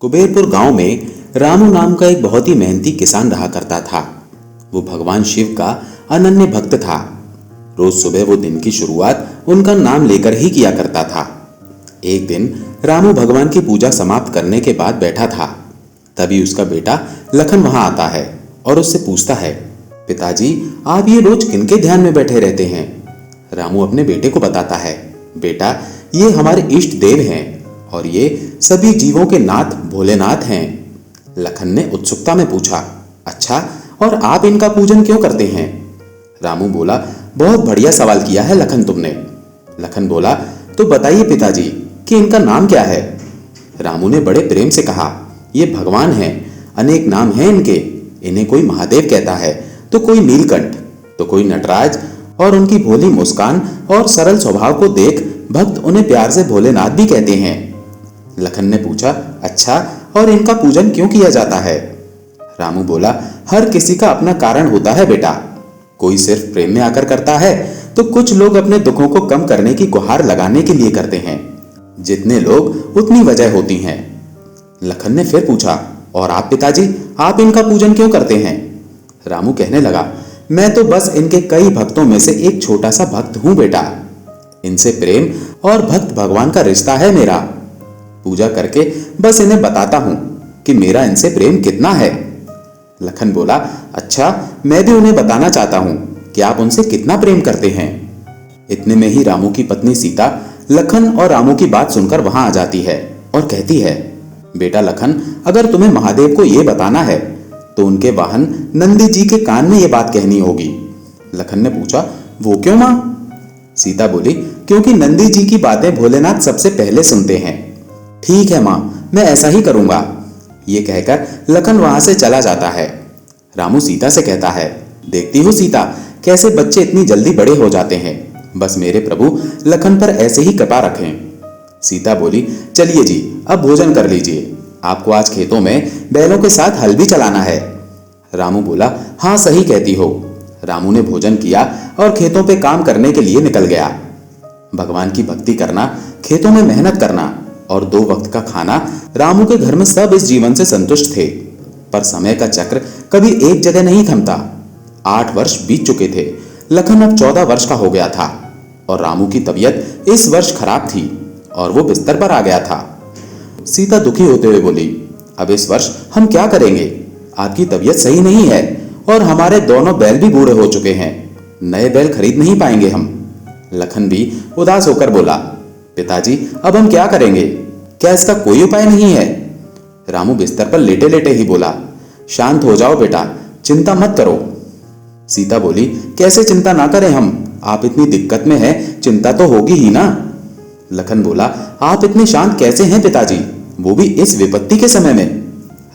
कुबेरपुर गांव में रामू नाम का एक बहुत ही मेहनती किसान रहा करता था। वो भगवान शिव का अनन्य भक्त था। रोज सुबह वो दिन की शुरुआत उनका नाम लेकर ही किया करता था। एक दिन रामू भगवान की पूजा समाप्त करने के बाद बैठा था। तभी उसका बेटा लखन वहां आता है और उससे पूछता है, पिताजी आप ये रोज किनके ध्यान में बैठे रहते हैं? रामू अपने बेटे को बताता है, बेटा ये हमारे इष्ट देव हैं और ये सभी जीवों के नाथ भोलेनाथ हैं। लखन ने उत्सुकता में पूछा, अच्छा और आप इनका पूजन क्यों करते हैं? रामू बोला, बहुत बढ़िया सवाल किया है लखन तुमने। लखन बोला, तो बताइए पिताजी कि इनका नाम क्या है? रामू ने बड़े प्रेम से कहा, ये भगवान हैं, अनेक नाम हैं इनके। इन्हें कोई महादेव कहता है तो कोई नीलकंठ तो कोई नटराज, और उनकी भोली मुस्कान और सरल स्वभाव को देख भक्त उन्हें प्यार से भोलेनाथ भी कहते हैं। लखन ने पूछा, अच्छा और इनका पूजन क्यों किया जाता है? रामू बोला, हर किसी का अपना कारण होता है बेटा। कोई सिर्फ प्रेम में आकर करता है तो कुछ लोग अपने दुखों को कम करने की गुहार लगाने के लिए करते हैं। जितने लोग उतनी वजह होती हैं। लखन ने फिर पूछा, और आप पिताजी आप इनका पूजन क्यों करते हैं? रामू कहने लगा, मैं तो बस इनके कई भक्तों में से एक छोटा सा भक्त हूं बेटा। इनसे प्रेम और भक्त भगवान का रिश्ता है मेरा। पूजा करके बस इन्हें बताता हूं कि मेरा इनसे प्रेम कितना है। लखन बोला, अच्छा मैं भी उन्हें बताना चाहता हूं कि आप उनसे कितना प्रेम करते हैं। इतने में ही रामू की पत्नी सीता लखन और रामू की बात सुनकर वहां आ जाती है और कहती है, बेटा लखन अगर तुम्हें महादेव को यह बताना है तो उनके वाहन नंदी जी के कान में यह बात कहनी होगी। लखन ने पूछा, वो क्यों मां? सीता बोली, क्योंकि नंदी जी की बातें भोलेनाथ सबसे पहले सुनते हैं। ठीक है मां, मैं ऐसा ही करूंगा। ये कहकर लखन वहां से चला जाता है। रामू सीता से कहता है, देखती हो सीता कैसे बच्चे इतनी जल्दी बड़े हो जाते हैं। बस मेरे प्रभु लखन पर ऐसे ही कृपा रखें। सीता बोली, चलिए जी अब भोजन कर लीजिए। आपको आज खेतों में बैलों के साथ हल भी चलाना है। रामू बोला, हाँ सही कहती हो। रामू ने भोजन किया और खेतों पे काम करने के लिए निकल गया। भगवान की भक्ति करना, खेतों में मेहनत करना और 2 वक्त का खाना, रामू के घर में सब इस जीवन से संतुष्ट थे। पर समय का चक्र कभी एक जगह नहीं थमता। 8 वर्ष बीत चुके थे। लखन अब 14 वर्ष का हो गया था और रामू की तबीयत इस वर्ष खराब थी और वो बिस्तर पर आ गया था। सीता दुखी होते हुए बोली, अब इस वर्ष हम क्या करेंगे? आपकी तबीयत सही नहीं है और हमारे दोनों बैल भी बूढ़े हो चुके हैं। नए बैल खरीद नहीं पाएंगे हम। लखन भी उदास होकर बोला, पिताजी अब हम क्या करेंगे? क्या इसका कोई उपाय नहीं है? रामू बिस्तर पर लेटे लेटे ही बोला, शांत हो जाओ बेटा, चिंता मत करो। सीता बोली, कैसे चिंता ना करें हम? आप इतनी दिक्कत में हैं, चिंता तो होगी ही ना। लखन बोला, आप इतने शांत कैसे हैं पिताजी, वो भी इस विपत्ति के समय में?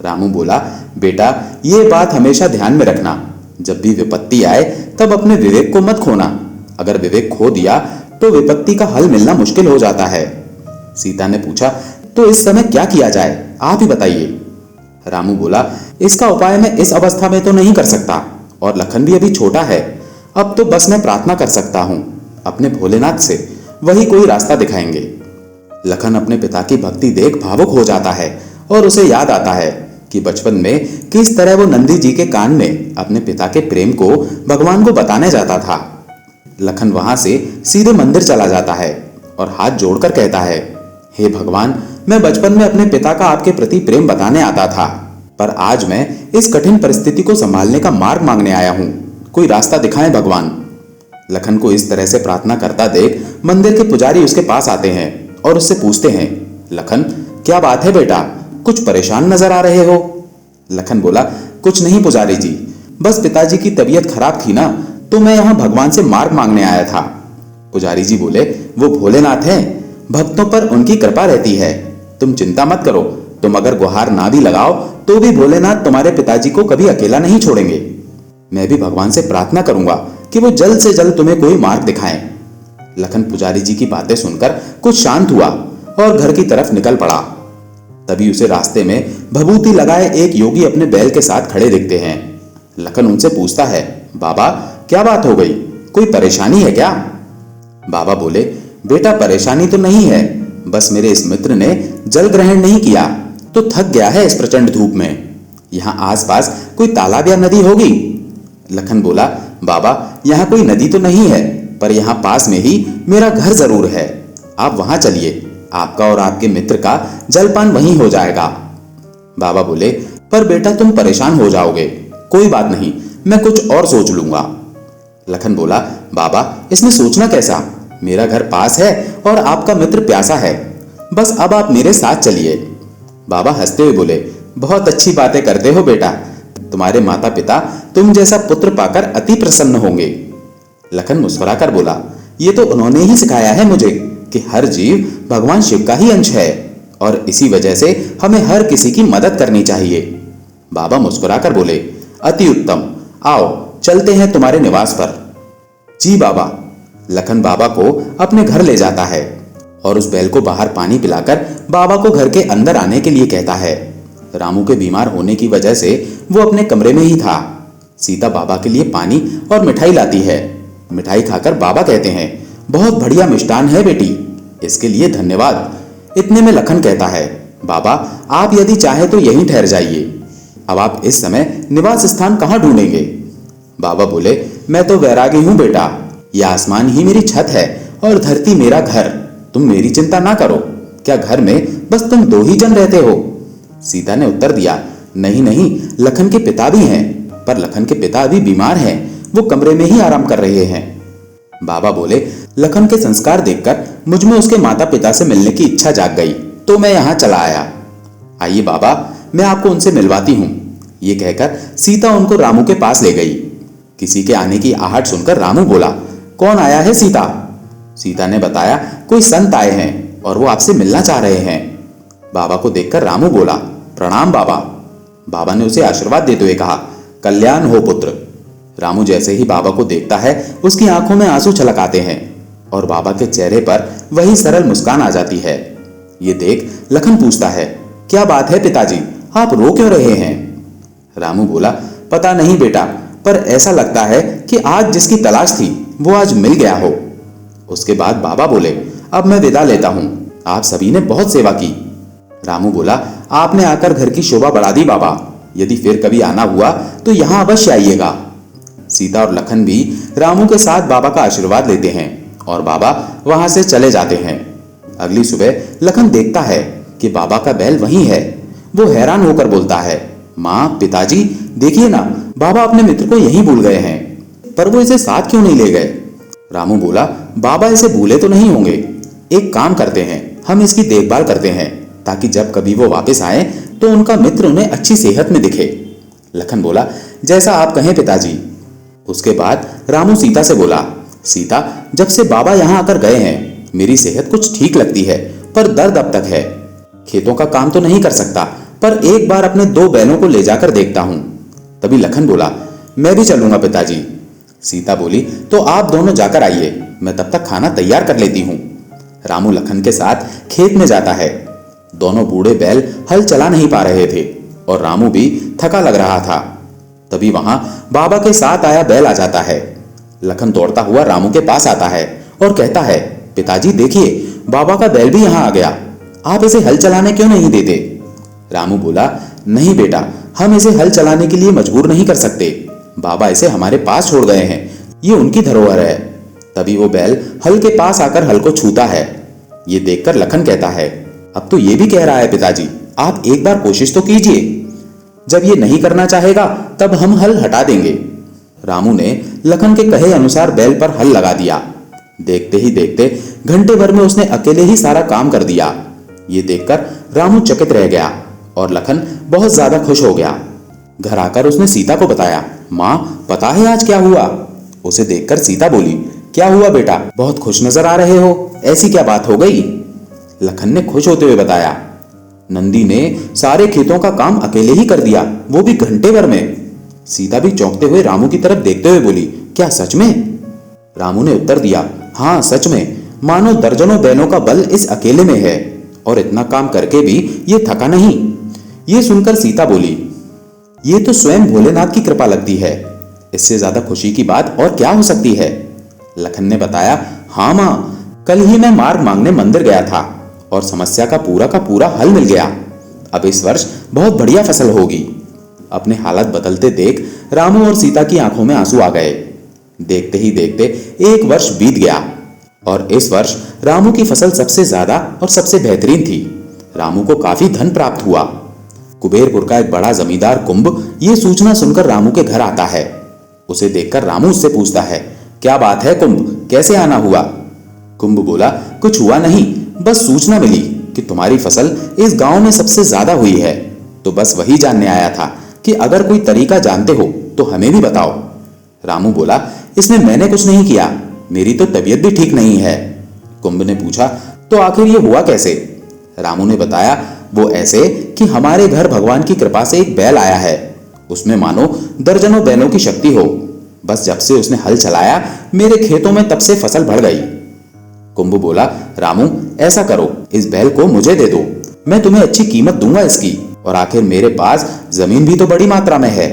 रामू बोला, बेटा ये बात हमेशा ध्यान में रखना, जब भी विपत्ति आए तब अपने विवेक को मत खोना। अगर विवेक खो दिया तो विपत्ति का हल मिलना मुश्किल हो जाता है। सीता ने पूछा, तो इस समय क्या किया जाए, आप ही बताइए। रामू बोला, इसका उपाय मैं इस अवस्था में तो नहीं कर सकता और लखन भी अभी छोटा है। अब तो बस मैं प्रार्थना कर सकता हूं अपने भोलेनाथ से, वही कोई रास्ता दिखाएंगे। लखन अपने पिता की भक्ति देख भावुक हो जाता है और उसे याद आता है कि बचपन में किस तरह वो नंदी जी के कान में अपने पिता के प्रेम को भगवान को बताने जाता था। लखन वहां से सीधे मंदिर चला जाता है और हाथ जोड़कर कहता है, हे भगवान, मैं बचपन में अपने पिता का आपके प्रति प्रेम बताने आता था, पर आज मैं इस कठिन परिस्थिति को संभालने का मार्ग मांगने आया हूं। कोई रास्ता दिखाएं भगवान। लखन को इस तरह से प्रार्थना करता देख मंदिर के पुजारी उसके पास आते हैं और उससे पूछते हैं, लखन क्या बात है बेटा, कुछ परेशान नजर आ रहे हो? लखन बोला, कुछ नहीं पुजारी जी, बस पिताजी की तबीयत खराब थी ना, तो मैं यहाँ भगवान से मार्ग मांगने आया था। पुजारी जी बोले, वो भोलेनाथ हैं, भक्तों पर उनकी कृपा रहती है, तुम चिंता मत करो। तुम अगर गुहार ना भी लगाओ तो भी भोलेनाथ तुम्हारे पिताजी को कभी अकेला नहीं छोड़ेंगे। मैं भी भगवान से प्रार्थना करूंगा कि वो जल्द से जल्द तुम्हें कोई मार्ग दिखाएं। लखन पुजारी जी की बातें सुनकर कुछ शांत हुआ और घर की तरफ निकल पड़ा। तभी उसे रास्ते में भभूति लगाए एक योगी अपने बैल के साथ खड़े दिखते हैं। लखन उनसे पूछता है, बाबा क्या बात हो गई, कोई परेशानी है क्या? बाबा बोले, बेटा परेशानी तो नहीं है, बस मेरे इस मित्र ने जल ग्रहण नहीं किया तो थक गया है इस प्रचंड धूप में। यहाँ आसपास कोई तालाब या नदी होगी? लखन बोला, बाबा यहाँ कोई नदी तो नहीं है, पर यहाँ पास में ही मेरा घर जरूर है। आप वहां चलिए, आपका और आपके मित्र का जलपान वहीं हो जाएगा। बाबा बोले, पर बेटा तुम परेशान हो जाओगे। कोई बात नहीं, मैं कुछ और सोच लूंगा। लखन बोला, बाबा इसमें सोचना कैसा, मेरा घर पास है और आपका मित्र प्यासा है, बस अब आप मेरे साथ चलिए। बाबा हंसते हुए बोले, बहुत अच्छी बातें करते हो बेटा, तुम्हारे माता पिता तुम जैसा पुत्र पाकर अति प्रसन्न होंगे। लखन मुस्कुराकर बोला, ये तो उन्होंने ही सिखाया है मुझे कि हर जीव भगवान शिव का ही अंश है और इसी वजह से हमें हर किसी की मदद करनी चाहिए। बाबा मुस्कुराकर बोले, अति उत्तम, आओ चलते हैं तुम्हारे निवास पर। जी बाबा। लखन बाबा को अपने घर ले जाता है और उस बैल को बाहर पानी पिलाकर बाबा को घर के अंदर आने के लिए कहता है। रामू के बीमार होने की वजह से वो अपने कमरे में ही था। सीता बाबा के लिए पानी और मिठाई लाती है। मिठाई खाकर बाबा कहते हैं, बहुत बढ़िया मिष्टान है बेटी, इसके लिए धन्यवाद। इतने में लखन कहता है, बाबा आप यदि चाहे तो यहीं ठहर जाइए, अब आप इस समय निवास स्थान कहाँ ढूंढेंगे? बाबा बोले, मैं तो वैरागी हूँ बेटा, यह आसमान ही मेरी छत है और धरती मेरा घर, तुम मेरी चिंता ना करो। क्या घर में बस तुम दो ही जन रहते हो? सीता ने उत्तर दिया, नहीं नहीं, लखन के पिता भी हैं, पर लखन के पिता अभी बीमार हैं, वो कमरे में ही आराम कर रहे हैं। बाबा बोले, लखन के संस्कार देखकर मुझ में उसके माता पिता से मिलने की इच्छा जाग गई, तो मैं यहाँ चला आया। आइए बाबा, मैं आपको उनसे मिलवाती हूँ। ये कहकर सीता उनको रामू के पास ले गई। किसी के आने की आहट सुनकर रामू बोला, कौन आया है सीता? सीता ने बताया, कोई संत आए हैं और वो आपसे मिलना चाह रहे हैं। बाबा को देखकर रामू बोला, प्रणाम बाबा। बाबा ने उसे आशीर्वाद देते हुए कहा, कल्याण हो पुत्र। रामू जैसे ही बाबा को देखता है उसकी आंखों में आंसू छलक आते हैं और बाबा के चेहरे पर वही सरल मुस्कान आ जाती है। ये देख लखन पूछता है, क्या बात है पिताजी, आप रो क्यों रहे हैं? रामू बोला, पता नहीं बेटा, पर ऐसा लगता है कि आज जिसकी तलाश थी वो आज मिल गया हो। उसके बाद बाबा बोले, अब मैं विदा लेता हूं, आप सभी ने बहुत सेवा की। रामू बोला, आपने आकर घर की शोभा बढ़ा दी बाबा, यदि फिर कभी आना हुआ तो यहाँ अवश्य आइएगा। सीता और लखन भी रामू के साथ बाबा का आशीर्वाद लेते हैं और बाबा वहां से चले जाते हैं। अगली सुबह लखन देखता है कि बाबा का बैल वहीं है। वो हैरान होकर बोलता है, माँ पिताजी देखिए ना, बाबा अपने मित्र को यहीं भूल गए हैं, पर वो इसे साथ क्यों नहीं ले गए? रामू बोला, बाबा इसे भूले तो नहीं होंगे, एक काम करते हैं, हम इसकी देखभाल करते हैं ताकि जब कभी वो वापस आए तो उनका मित्र उन्हें अच्छी सेहत में दिखे। लखन बोला, जैसा आप कहें पिताजी। उसके बाद रामू सीता से बोला, सीता जब से बाबा यहाँ आकर गए हैं मेरी सेहत कुछ ठीक लगती है, पर दर्द अब तक है। खेतों का काम तो नहीं कर सकता, पर एक बार अपने दो बैलों को ले जाकर देखता हूँ। तभी लखन बोला, मैं भी चलूंगा पिताजी। सीता बोली, तो आप दोनों जाकर आइए, मैं तब तक खाना तैयार कर लेती हूँ। रामू लखन के साथ खेत में जाता है। दोनों बूढ़े बैल हल चला नहीं पा रहे थे और रामू भी थका लग रहा था। तभी वहां बाबा के साथ आया बैल आ जाता है। लखन दौड़ता हुआ रामू के पास आता है और कहता है, पिताजी देखिए, बाबा का बैल भी यहाँ आ गया, आप इसे हल चलाने क्यों नहीं देते? रामू बोला, नहीं बेटा, हम इसे हल चलाने के लिए मजबूर नहीं कर सकते, बाबा इसे हमारे पास छोड़ गए हैं, ये उनकी धरोहर है। तभी वो बैल हल के पास आकर हल को छूता है। ये देखकर लखन कहता है, अब तो ये भी कह रहा है पिताजी, आप एक बार कोशिश तो कीजिए, जब ये नहीं करना चाहेगा तब हम हल हटा देंगे। रामू ने लखन के कहे अनुसार बैल पर हल लगा दिया। देखते ही देखते घंटे भर में उसने अकेले ही सारा काम कर दिया। ये देखकर रामू चकित रह गया और लखन बहुत ज्यादा खुश हो गया। घर आकर उसने सीता को बताया, माँ पता है आज क्या हुआ? उसे देखकर सीता बोली, क्या हुआ बेटा, बहुत खुश नजर आ रहे हो, ऐसी क्या बात हो गई? लखन ने खुश होते हुए बताया, नंदी ने सारे खेतों का काम अकेले ही कर दिया, वो भी घंटे भर में। सीता भी चौंकते हुए रामू की तरफ देखते हुए बोली, क्या सच में? रामू ने उत्तर दिया, हाँ सच में, मानो दर्जनों बैलों का बल इस अकेले में है और इतना काम करके भी ये थका नहीं। ये सुनकर सीता बोली, ये तो स्वयं भोलेनाथ की कृपा लगती है, इससे ज्यादा खुशी की बात और क्या हो सकती है? लखन ने बताया, हाँ माँ, कल ही मैं मार्ग मांगने मंदिर गया था और समस्या का पूरा हल मिल गया। अब इस वर्ष बहुत बढ़िया फसल होगी। अपने हालत बदलते देख रामू और सीता की आंखों में आंसू आ गए। देखते ही देखते एक वर्ष बीत गया और इस वर्ष रामू की फसल सबसे ज्यादा और सबसे बेहतरीन थी। रामू को काफी धन प्राप्त हुआ। कुबेरपुर का एक बड़ा जमींदार कुंभ ये सूचना सुनकर रामू के घर आता है। उसे देखकर रामू उससे पूछता है, क्या बात है कुंभ, कैसे आना हुआ? कुंभ बोला, कुछ हुआ नहीं, बस सूचना मिली कि तुम्हारी फसल इस गांव में सबसे ज्यादा हुई है, तो बस वही जानने आया था कि अगर कोई तरीका जानते हो तो हमें भी बताओ। रामू बोला, इसमें मैंने कुछ नहीं किया, मेरी तो तबीयत भी ठीक नहीं है। कुंभ ने पूछा, तो आखिर ये हुआ कैसे? रामू ने बताया, वो ऐसे कि हमारे घर भगवान की कृपा से एक बैल आया है, उसमें मानो दर्जनों बैलों की शक्ति हो। बस जब से उसने हल चलाया मेरे खेतों में तब से फसल बढ़ गई। कुंभ बोला, रामू ऐसा करो, इस बैल को मुझे दे दो, मैं तुम्हें अच्छी कीमत दूंगा इसकी, और आखिर मेरे पास जमीन भी तो बड़ी मात्रा में है।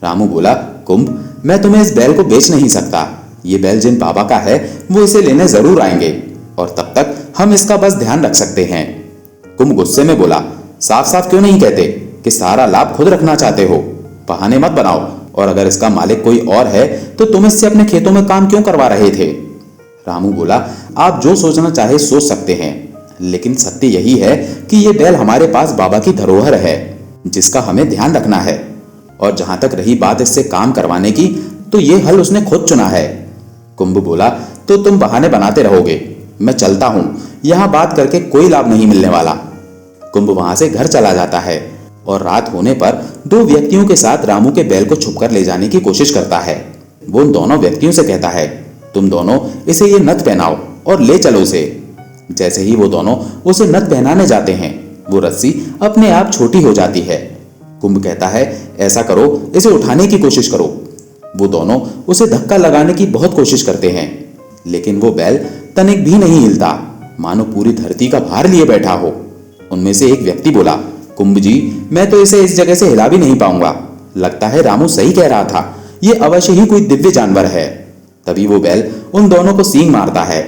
रामू बोला, कुंभ मैं तुम्हें इस बैल को बेच नहीं सकता, ये बैल जिन बाबा का है वो इसे लेने जरूर आएंगे और तब तक हम इसका बस ध्यान रख सकते हैं। कुंभ गुस्से में बोला, साफ साफ क्यों नहीं कहते कि सारा लाभ खुद रखना चाहते हो? बहाने मत बनाओ, और अगर इसका मालिक कोई और है तो तुम इससे अपने खेतों में काम क्यों करवा रहे थे? रामू बोला, आप जो सोचना चाहे सोच सकते हैं, लेकिन सत्य यही है कि ये बैल हमारे पास बाबा की धरोहर है जिसका हमें ध्यान रखना है, और जहां तक रही बात इससे काम करवाने की, तो ये हल उसने खुद चुना है। कुंभ बोला, तो तुम बहाने बनाते रहोगे, मैं चलता हूं, यहां बात करके कोई लाभ नहीं मिलने वाला। कुंभ वहां से घर चला जाता है और रात होने पर दो व्यक्तियों के साथ रामू के बैल को छुपकर ले जाने की कोशिश करता है। वो उन दोनों व्यक्तियों से कहता है, तुम दोनों इसे ये नथ पहनाओ और ले चलो इसे। जैसे ही वो दोनों उसे नथ पहनाने जाते हैं, वो रस्सी अपने आप छोटी हो जाती है। कुंभ कहता है, ऐसा करो, इसे उठाने की कोशिश करो। वो दोनों उसे धक्का लगाने की बहुत कोशिश करते हैं, लेकिन वो बैल तनिक भी नहीं हिलता, मानो पूरी धरती का भार लिए बैठा हो। उनमें से एक व्यक्ति बोला, कुंभ जी, मैं तो इसे इस जगह से हिला भी नहीं पाऊंगा, लगता है रामू सही कह रहा था, ये अवश्य ही कोई दिव्य जानवर है। तभी वो बैल उन दोनों को सींग मारता है।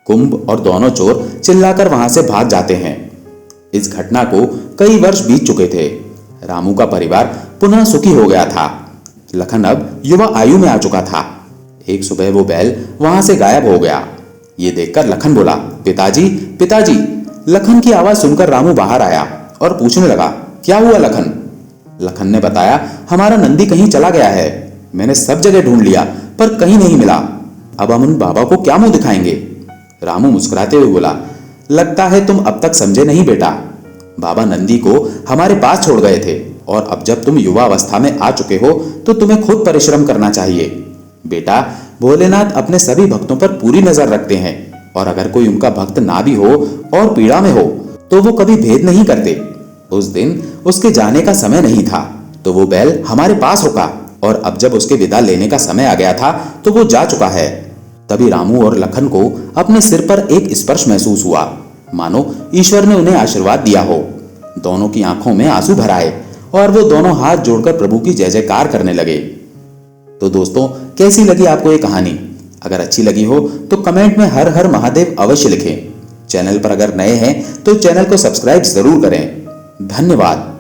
कुंभ और दोनों चोर चिल्लाकर वहां से भाग जाते हैं। इस घटना को कई वर्ष बीत चुके थे। रामू का परिवार पुनः सुखी हो गया था। लखन अब युवा आयु में आ चुका था। एक सुबह वो बैल वहां से गायब हो गया। ये देखकर लखन बोला, पिताजी, पिताजी। लखन की आवाज सुनकर रामू बाहर आया और पूछने लगा, क्या हुआ लखन? लखन ने बताया, हमारा नंदी कहीं चला गया है, मैंने सब जगह ढूंढ लिया पर कहीं नहीं मिला, अब हम उन बाबा को क्या मुंह दिखाएंगे? रामू मुस्कुराते हुए बोला, लगता है तुम अब तक समझे नहीं बेटा, बाबा नंदी को हमारे पास छोड़ गए थे, और अब जब तुम युवा अवस्था में आ चुके हो तो तुम्हें खुद परिश्रम करना चाहिए। बेटा, भोलेनाथ अपने सभी भक्तों पर पूरी नजर रखते हैं, और अगर कोई उनका भक्त ना भी हो और पीड़ा में हो तो वो कभी भेद नहीं करते। उस दिन उसके जाने का समय नहीं था तो वो बैल हमारे पास होगा, और अब जब उसके विदा लेने का समय आ गया था तो वो जा चुका है। तभी रामू और लखन को अपने सिर पर एक स्पर्श महसूस हुआ, मानो ईश्वर ने उन्हें आशीर्वाद दिया हो। दोनों की आंखों में आंसू भर आए और वो दोनों हाथ जोड़कर प्रभु की जय जयकार करने लगे। तो दोस्तों, कैसी लगी आपको ये कहानी? अगर अच्छी लगी हो तो कमेंट में हर हर महादेव अवश्य लिखें। चैनल पर अगर नए हैं तो चैनल को सब्सक्राइब जरूर करें। धन्यवाद।